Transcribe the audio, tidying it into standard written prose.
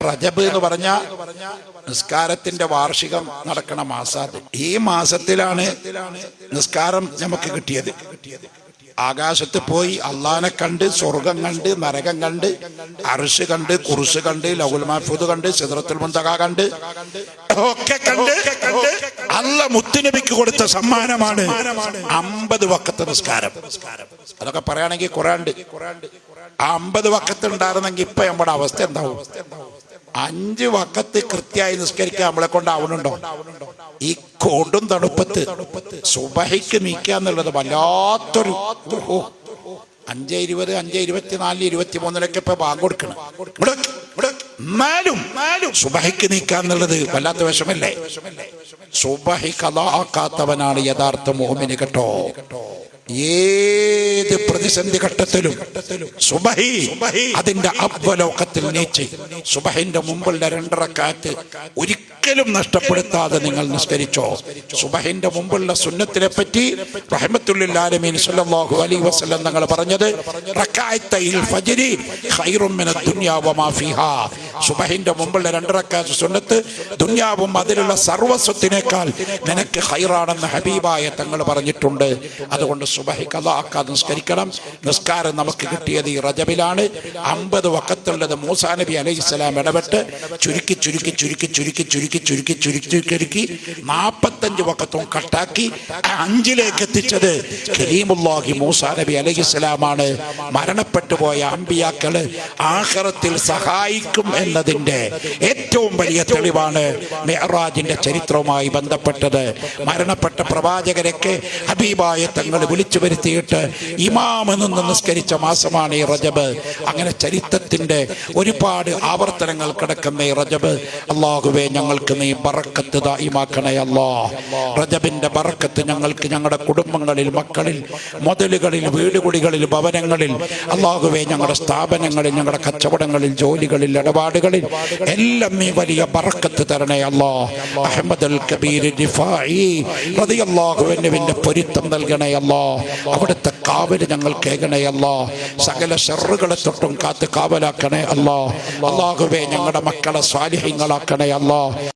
റജബ് എന്ന് പറഞ്ഞ നിസ്കാരത്തിന്റെ വാർഷികം നടക്കണ മാസാത്. ഈ മാസത്തിലാണ് നിസ്കാരം നമുക്ക് കിട്ടിയത്. ആകാശത്ത് പോയി അള്ളാനെ കണ്ട്, സ്വർഗം കണ്ട്, നരകം കണ്ട്, അർശ് കണ്ട്, കുർശ് കണ്ട്, ലൗഹുൽ മഹ്ഫൂദ് കണ്ട്, സിദ്റത്തുൽ മുൻതഖ കണ്ട്, ഒക്കെ കണ്ട് അള്ള മുത്തുനബിക്ക് കൊടുത്ത സമ്മാനമാണ് 50 വഖത്ത് നിസ്കാരം. അതൊക്കെ പറയുകയാണെങ്കിൽ ഖുർആനുണ്ട്. ആ 50 വഖത്ത് ഉണ്ടായിരുന്നെങ്കിൽ ഇപ്പൊ നമ്മുടെ അവസ്ഥ എന്താവും? 5 വഖത്ത് കൃത്യമായി നിസ്കരിക്കാൻ നമ്മളെ കൊണ്ടാവുന്നുണ്ടോ? ഈ കൊടും തണുപ്പത്ത് സുബഹിക്ക് നീക്കാന്നുള്ളത് വല്ലാത്തൊരു 5:20, 5:24, 23 ഇപ്പൊ ബാങ്ക് കൊടുക്കണം. എന്നാലും സുബഹിക്ക് നീക്കാന്നുള്ളത് വല്ലാത്ത വിഷമല്ലേ? സുബഹി ഖളാ ആക്കാത്തവനാണ് യഥാർത്ഥ മുഅ്മിൻ കേട്ടോ. ഏത് പ്രതിസന്ധി ഘട്ടത്തിലും സുബഹി അതിന്റെ അവലോകത്തിൽ നീച്ച് സുബഹിന്റെ മുമ്പുള്ള 2 റക്അത്ത് ഒരിക്കലും നഷ്ടപ്പെടുത്താതെ നിങ്ങൾ നിസ്കരിച്ചോ. സുബഹിന്റെ മുമ്പുള്ള സുന്നത്തിനെ പറ്റി റഹ്മത്തുൽ ആലമീൻ സല്ലല്ലാഹു അലൈഹി വസല്ലം തങ്ങൾ പറഞ്ഞത് റക്അത്തൈൽ ഫജ്രി ഖൈറും മിനദ് ദുനിയാ വമാ ഫീഹാ. സുബഹിന്റെ മുമ്പുള്ള 2 റക്അത്ത് സുന്നത്ത് ദുനിയാവും അതിലുള്ള സർവസ്വത്തിനേക്കാൾ നിനക്ക് ഖൈറാണെന്ന് ഹബീബായ തങ്ങൾ പറഞ്ഞിട്ടുണ്ട്. അതുകൊണ്ട് സുബഹി ഖളാ ആക്കാതെ നിസ്കരിക്കണം. നിസ്കാരം നമുക്ക് കിട്ടിയത് ഈ റജബിലാണ്. 50 വഖത്തുള്ളത് മൂസാ നബി അലൈഹിസ്സലാം ഇടപെട്ട് ചുരുക്കി 45 വഖത്തും കട്ടാക്കി 5ലേക്ക് എത്തിച്ചത് കരീമുല്ലാഹി മൂസാ നബി അലൈഹിസ്സലാമാണ്. മരണപ്പെട്ടു പോയ അമ്പിയാക്കള് ആഖിറത്തിൽ സഹായിക്കും എന്നതിന്റെ ഏറ്റവും വലിയ തെളിവാണ് മിഅ്റാജിന്റെ ചരിത്രവുമായി ബന്ധപ്പെട്ടത്. മരണപ്പെട്ട പ്രവാചകരൊക്കെ ഹബീബായ തങ്ങൾ വിളിച്ചു വരുത്തിയിട്ട് ഇമാമെന്ന് നിസ്കരിച്ച മാസമാണ് ഈ റജബ്. അങ്ങനെ ചരിത്രത്തിന്റെ ഒരുപാട് ആവർത്തനങ്ങൾ കിടക്കുന്ന ഈ റജബ്, അല്ലാഹുവേ ഞങ്ങൾക്ക് നീ ബറക്കത്ത് ദായിമാക്കണേ അല്ലാഹ്. റജബിന്റെ ബറക്കത്ത് ഞങ്ങൾക്ക് ഞങ്ങളുടെ കുടുംബങ്ങളിൽ, മക്കളിൽ, മുതലുകളിൽ, വീടുകുടികളിൽ, ഭവനങ്ങളിൽ, അല്ലാഹുവേ ഞങ്ങളുടെ സ്ഥാപനങ്ങളിൽ, ഞങ്ങളുടെ കച്ചവടങ്ങളിൽ, ജോലികളിൽ, ഇടപാടുകളിൽ എല്ലാം നീ വലിയ ബറക്കത്ത് തരണേ അല്ലാഹ്. അഹ്മദുൽ കബീർ റിഫായി റളിയല്ലാഹു അൻഹുവിന്റെ പൊരുത്തം നൽകണേ അല്ലാഹ്. അവിടുത്തെ കാവല് ഞങ്ങൾ കേൾക്കണേ അല്ലാഹ്. സകല ശർറുകളെ തൊട്ടും കാത്ത് കാവലാക്കണേ അല്ലാഹ്. അല്ലാഹുവേ ഞങ്ങളുടെ മക്കളെ സ്വാലിഹീങ്ങളാക്കണേ അല്ലാഹ്.